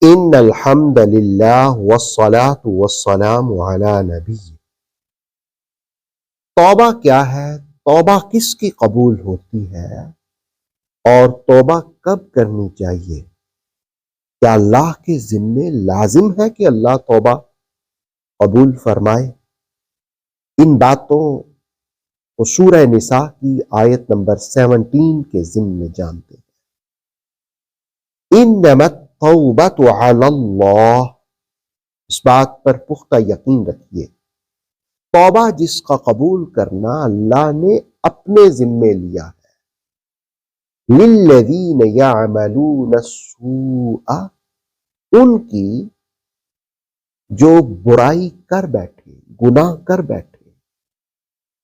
ان الحمد للہ والصلاة والسلام علی نبی. توبہ کیا ہے؟ توبہ کس کی قبول ہوتی ہے اور توبہ کب کرنی چاہیے؟ کیا اللہ کے ذمے لازم ہے کہ اللہ توبہ قبول فرمائے؟ ان باتوں کو سورہ نساء کی آیت نمبر 17 کے ضمن جانتے ہیں. انما التوبۃ علی اللہ. اس بات پر پختہ یقین رکھیے، توبہ جس کا قبول کرنا اللہ نے اپنے ذمے لیا ہے. للذین یعملون السوء، ان کی جو برائی کر بیٹھے، گناہ کر بیٹھے،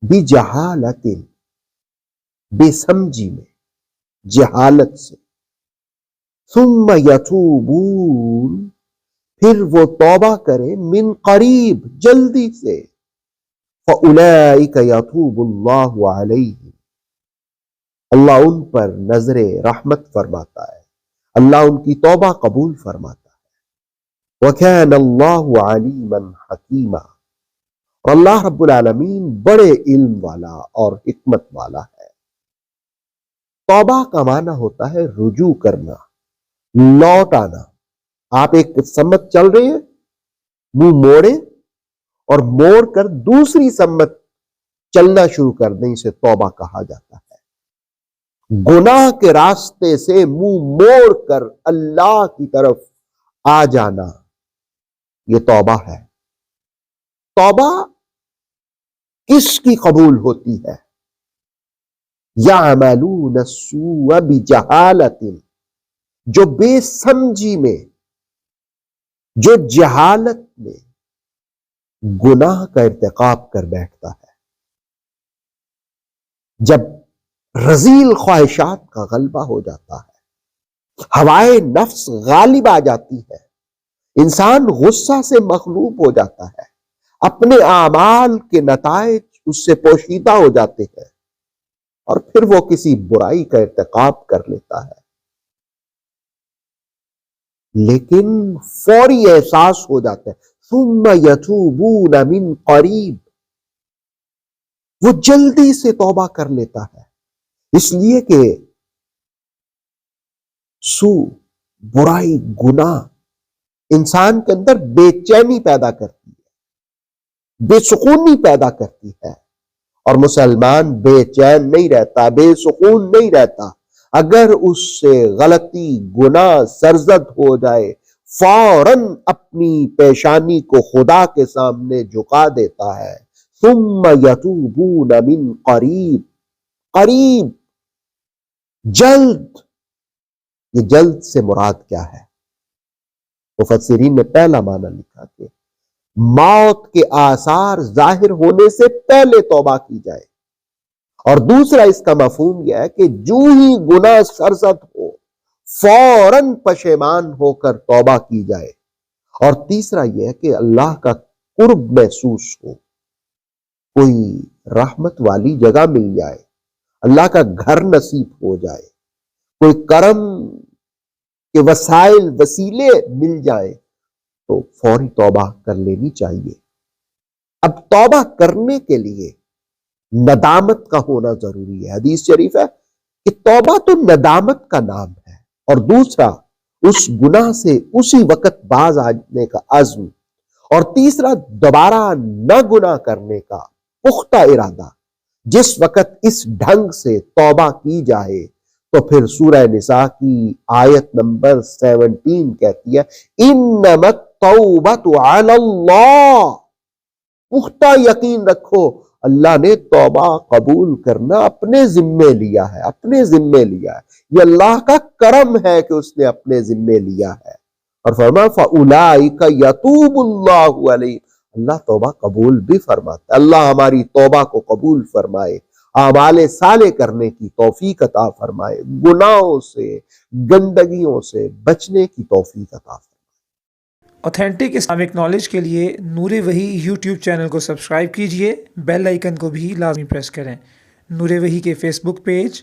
بجہالت، بے سمجھی میں، جہالت سے، ثم یتوبون، پھر وہ توبہ کرے، من قریب، جلدی سے، فَأُولَئِكَ يَتُوبُ اللَّهُ عَلَيْهِمْ، اللہ ان پر نظر رحمت فرماتا ہے، اللہ ان کی توبہ قبول فرماتا ہے. وَكَانَ اللَّهُ عَلِيمًا حَكِيمًا، اور اللہ رب العالمین بڑے علم والا اور حکمت والا ہے. توبہ کا معنی ہوتا ہے رجوع کرنا، لوٹ آنا. آپ ایک سمت چل رہے ہیں، منہ موڑے اور موڑ کر دوسری سمت چلنا شروع کر دیں، اسے توبہ کہا جاتا ہے. گناہ کے راستے سے منہ موڑ کر اللہ کی طرف آ جانا، یہ توبہ ہے. توبہ کس کی قبول ہوتی ہے؟ یعملون السوء بجہالت، جو بے سمجھی میں، جو جہالت میں گناہ کا ارتکاب کر بیٹھتا ہے. جب رذیل خواہشات کا غلبہ ہو جاتا ہے، ہوائے نفس غالب آ جاتی ہے، انسان غصہ سے مغلوب ہو جاتا ہے، اپنے اعمال کے نتائج اس سے پوشیدہ ہو جاتے ہیں، اور پھر وہ کسی برائی کا ارتکاب کر لیتا ہے. لیکن فوری احساس ہو جاتا ہے، ثم یتوبون من قریب، وہ جلدی سے توبہ کر لیتا ہے. اس لیے کہ سو، برائی، گناہ انسان کے اندر بے چینی پیدا کرتی ہے، بے سکونی پیدا کرتی ہے، اور مسلمان بے چین نہیں رہتا، بے سکون نہیں رہتا. اگر اس سے غلطی، گناہ سرزد ہو جائے، فوراً اپنی پیشانی کو خدا کے سامنے جھکا دیتا ہے. ثم یتوبون من قریب، قریب، جلد. یہ جلد سے مراد کیا ہے؟ مفسرین نے پہلا معنی لکھا کہ موت کے آثار ظاہر ہونے سے پہلے توبہ کی جائے، اور دوسرا اس کا مفہوم یہ ہے کہ جو ہی گناہ سرزد ہو فوراً پشیمان ہو کر توبہ کی جائے، اور تیسرا یہ ہے کہ اللہ کا قرب محسوس ہو، کوئی رحمت والی جگہ مل جائے، اللہ کا گھر نصیب ہو جائے، کوئی کرم کے وسائل، وسیلے مل جائے، تو فوری توبہ کر لینی چاہیے. اب توبہ کرنے کے لیے ندامت کا ہونا ضروری ہے. حدیث شریف ہے کہ توبہ تو ندامت کا نام ہے، اور دوسرا اس گناہ سے اسی وقت باز آنے کا عزم، اور تیسرا دوبارہ نہ گناہ کرنے کا پختہ ارادہ. جس وقت اس ڈھنگ سے توبہ کی جائے تو پھر سورہ نساء کی آیت نمبر 17 کہتی ہے انما التوبۃ علی اللہ. پختہ یقین رکھو، اللہ نے توبہ قبول کرنا اپنے ذمے لیا ہے، اپنے ذمے لیا ہے. یہ اللہ کا کرم ہے کہ اس نے اپنے ذمے لیا ہے. اور فرمایا فَأُولَئِكَ يَتُوبُ اللَّهُ عَلَيْهِمْ، اللہ توبہ قبول بھی فرماتا ہے. اللہ ہماری توبہ کو قبول فرمائے، اعمال صالح کرنے کی توفیق عطا فرمائے، گناہوں سے، گندگیوں سے بچنے کی توفیق عطا فرمائے. اوتھینٹک اسلامک نالج کے لیے نور وحی یوٹیوب چینل کو سبسکرائب کیجئے، بیل آئیکن کو بھی لازمی پریس کریں. نور وحی کے فیس بک پیج،